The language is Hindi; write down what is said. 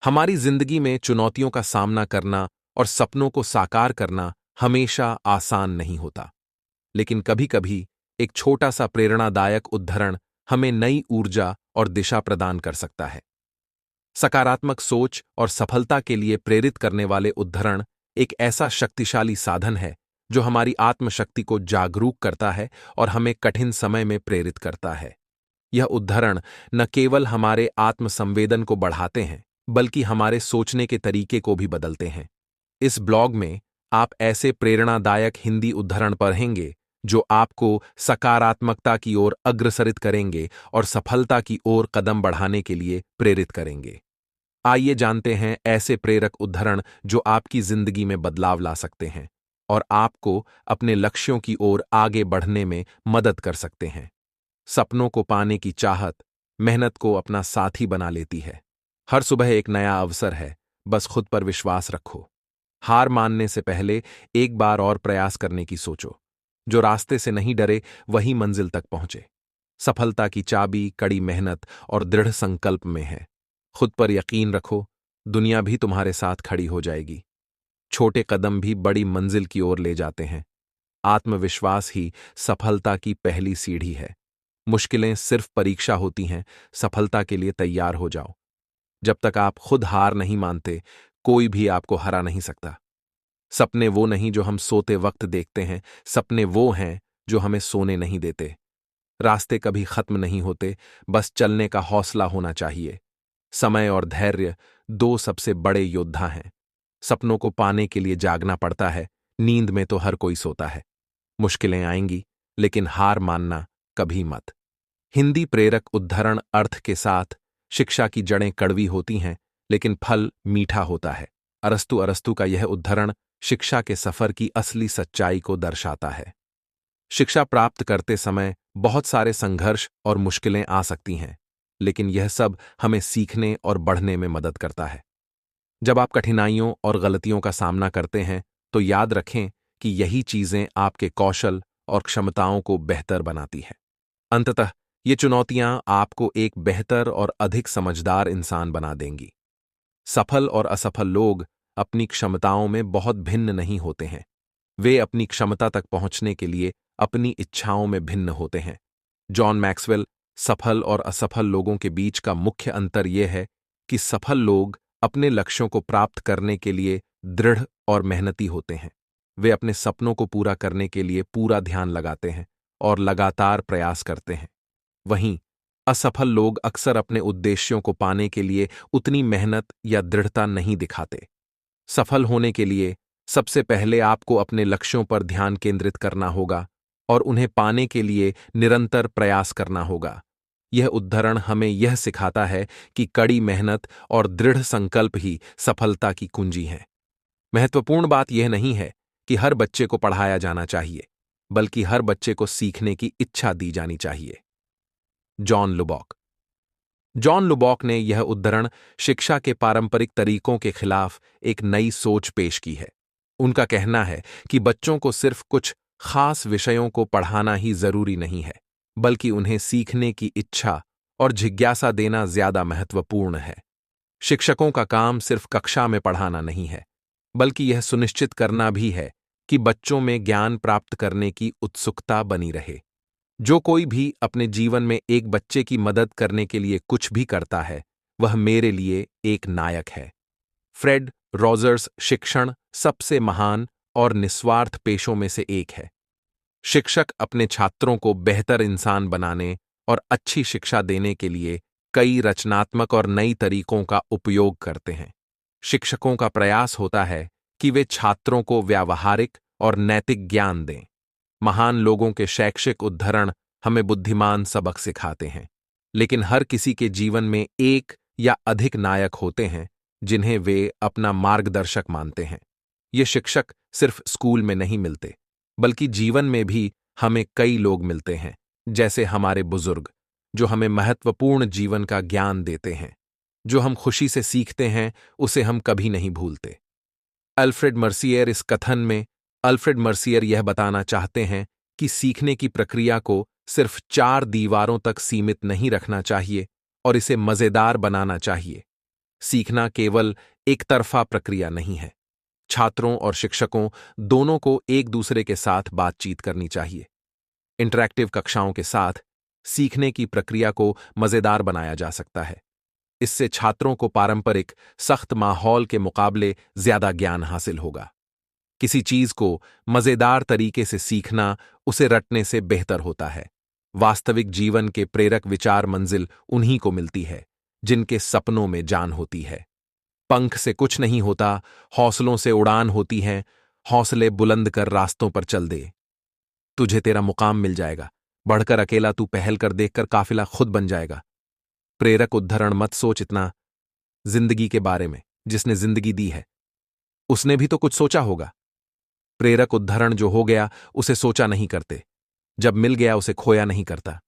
हमारी जिंदगी में चुनौतियों का सामना करना और सपनों को साकार करना हमेशा आसान नहीं होता, लेकिन कभी-कभी एक छोटा सा प्रेरणादायक उद्धरण हमें नई ऊर्जा और दिशा प्रदान कर सकता है। सकारात्मक सोच और सफलता के लिए प्रेरित करने वाले उद्धरण एक ऐसा शक्तिशाली साधन है जो हमारी आत्मशक्ति को जागरूक करता है और हमें कठिन समय में प्रेरित करता है। यह उद्धरण न केवल हमारे आत्मसंवेदन को बढ़ाते हैं, बल्कि हमारे सोचने के तरीके को भी बदलते हैं। इस ब्लॉग में आप ऐसे प्रेरणादायक हिंदी उद्धरण पढ़ेंगे जो आपको सकारात्मकता की ओर अग्रसरित करेंगे और सफलता की ओर कदम बढ़ाने के लिए प्रेरित करेंगे। आइए जानते हैं ऐसे प्रेरक उद्धरण जो आपकी जिंदगी में बदलाव ला सकते हैं और आपको अपने लक्ष्यों की ओर आगे बढ़ने में मदद कर सकते हैं। सपनों को पाने की चाहत मेहनत को अपना साथी बना लेती है। हर सुबह एक नया अवसर है, बस खुद पर विश्वास रखो। हार मानने से पहले एक बार और प्रयास करने की सोचो। जो रास्ते से नहीं डरे वही मंजिल तक पहुंचे। सफलता की चाबी कड़ी मेहनत और दृढ़ संकल्प में है। खुद पर यकीन रखो, दुनिया भी तुम्हारे साथ खड़ी हो जाएगी। छोटे कदम भी बड़ी मंजिल की ओर ले जाते हैं। आत्मविश्वास ही सफलता की पहली सीढ़ी है। मुश्किलें सिर्फ परीक्षा होती हैं, सफलता के लिए तैयार हो जाओ। जब तक आप खुद हार नहीं मानते, कोई भी आपको हरा नहीं सकता। सपने वो नहीं जो हम सोते वक्त देखते हैं, सपने वो हैं जो हमें सोने नहीं देते। रास्ते कभी खत्म नहीं होते, बस चलने का हौसला होना चाहिए। समय और धैर्य दो सबसे बड़े योद्धा हैं। सपनों को पाने के लिए जागना पड़ता है, नींद में तो हर कोई सोता है। मुश्किलें आएंगी, लेकिन हार मानना कभी मत। हिंदी प्रेरक उद्धरण अर्थ के साथ, शिक्षा की जड़ें कड़वी होती हैं, लेकिन फल मीठा होता है। अरस्तु अरस्तु का यह उद्धरण शिक्षा के सफर की असली सच्चाई को दर्शाता है। शिक्षा प्राप्त करते समय बहुत सारे संघर्ष और मुश्किलें आ सकती हैं, लेकिन यह सब हमें सीखने और बढ़ने में मदद करता है। जब आप कठिनाइयों और गलतियों का सामना करते हैं, तो याद रखें कि यही चीजें आपके कौशल और क्षमताओं को बेहतर बनाती हैं। अंततः ये चुनौतियां आपको एक बेहतर और अधिक समझदार इंसान बना देंगी। सफल और असफल लोग अपनी क्षमताओं में बहुत भिन्न नहीं होते हैं। वे अपनी क्षमता तक पहुंचने के लिए अपनी इच्छाओं में भिन्न होते हैं। जॉन मैक्सवेल सफल और असफल लोगों के बीच का मुख्य अंतर यह है कि सफल लोग अपने लक्ष्यों को प्राप्त करने के लिए दृढ़ और मेहनती होते हैं। वे अपने सपनों को पूरा करने के लिए पूरा ध्यान लगाते हैं और लगातार प्रयास करते हैं। वहीं असफल लोग अक्सर अपने उद्देश्यों को पाने के लिए उतनी मेहनत या दृढ़ता नहीं दिखाते। सफल होने के लिए सबसे पहले आपको अपने लक्ष्यों पर ध्यान केंद्रित करना होगा और उन्हें पाने के लिए निरंतर प्रयास करना होगा। यह उद्धरण हमें यह सिखाता है कि कड़ी मेहनत और दृढ़ संकल्प ही सफलता की कुंजी है। महत्वपूर्ण बात यह नहीं है कि हर बच्चे को पढ़ाया जाना चाहिए, बल्कि हर बच्चे को सीखने की इच्छा दी जानी चाहिए। जॉन लुबॉक ने यह उद्धरण शिक्षा के पारंपरिक तरीकों के खिलाफ एक नई सोच पेश की है। उनका कहना है कि बच्चों को सिर्फ कुछ खास विषयों को पढ़ाना ही जरूरी नहीं है, बल्कि उन्हें सीखने की इच्छा और जिज्ञासा देना ज्यादा महत्वपूर्ण है। शिक्षकों का काम सिर्फ कक्षा में पढ़ाना नहीं है, बल्कि यह सुनिश्चित करना भी है कि बच्चों में ज्ञान प्राप्त करने की उत्सुकता बनी रहे। जो कोई भी अपने जीवन में एक बच्चे की मदद करने के लिए कुछ भी करता है, वह मेरे लिए एक नायक है। फ्रेड रॉजर्स शिक्षण सबसे महान और निस्वार्थ पेशों में से एक है। शिक्षक अपने छात्रों को बेहतर इंसान बनाने और अच्छी शिक्षा देने के लिए कई रचनात्मक और नई तरीकों का उपयोग करते हैं। शिक्षकों का प्रयास होता है कि वे छात्रों को व्यावहारिक और नैतिक ज्ञान दें। महान लोगों के शैक्षिक उद्धरण हमें बुद्धिमान सबक सिखाते हैं, लेकिन हर किसी के जीवन में एक या अधिक नायक होते हैं जिन्हें वे अपना मार्गदर्शक मानते हैं। ये शिक्षक सिर्फ स्कूल में नहीं मिलते, बल्कि जीवन में भी हमें कई लोग मिलते हैं, जैसे हमारे बुजुर्ग, जो हमें महत्वपूर्ण जीवन का ज्ञान देते हैं। जो हम खुशी से सीखते हैं, उसे हम कभी नहीं भूलते। अल्फ्रेड मर्सियर यह बताना चाहते हैं कि सीखने की प्रक्रिया को सिर्फ 4 दीवारों तक सीमित नहीं रखना चाहिए और इसे मजेदार बनाना चाहिए। सीखना केवल एक तरफा प्रक्रिया नहीं है। छात्रों और शिक्षकों दोनों को एक दूसरे के साथ बातचीत करनी चाहिए। इंटरैक्टिव कक्षाओं के साथ सीखने की प्रक्रिया को मजेदार बनाया जा सकता है। इससे छात्रों को पारंपरिक सख्त माहौल के मुकाबले ज्यादा ज्ञान हासिल होगा। किसी चीज को मजेदार तरीके से सीखना उसे रटने से बेहतर होता है। वास्तविक जीवन के प्रेरक विचार मंजिल उन्हीं को मिलती है जिनके सपनों में जान होती है। पंख से कुछ नहीं होता, हौसलों से उड़ान होती है। हौसले बुलंद कर रास्तों पर चल दे, तुझे तेरा मुकाम मिल जाएगा। बढ़कर अकेला तू पहल कर देखकर काफिला खुद बन जाएगा। प्रेरक उद्धरण मत सोच इतना जिंदगी के बारे में, जिसने जिंदगी दी है उसने भी तो कुछ सोचा होगा। प्रेरक उद्धरण जो हो गया उसे सोचा नहीं करते, जब मिल गया उसे खोया नहीं करता।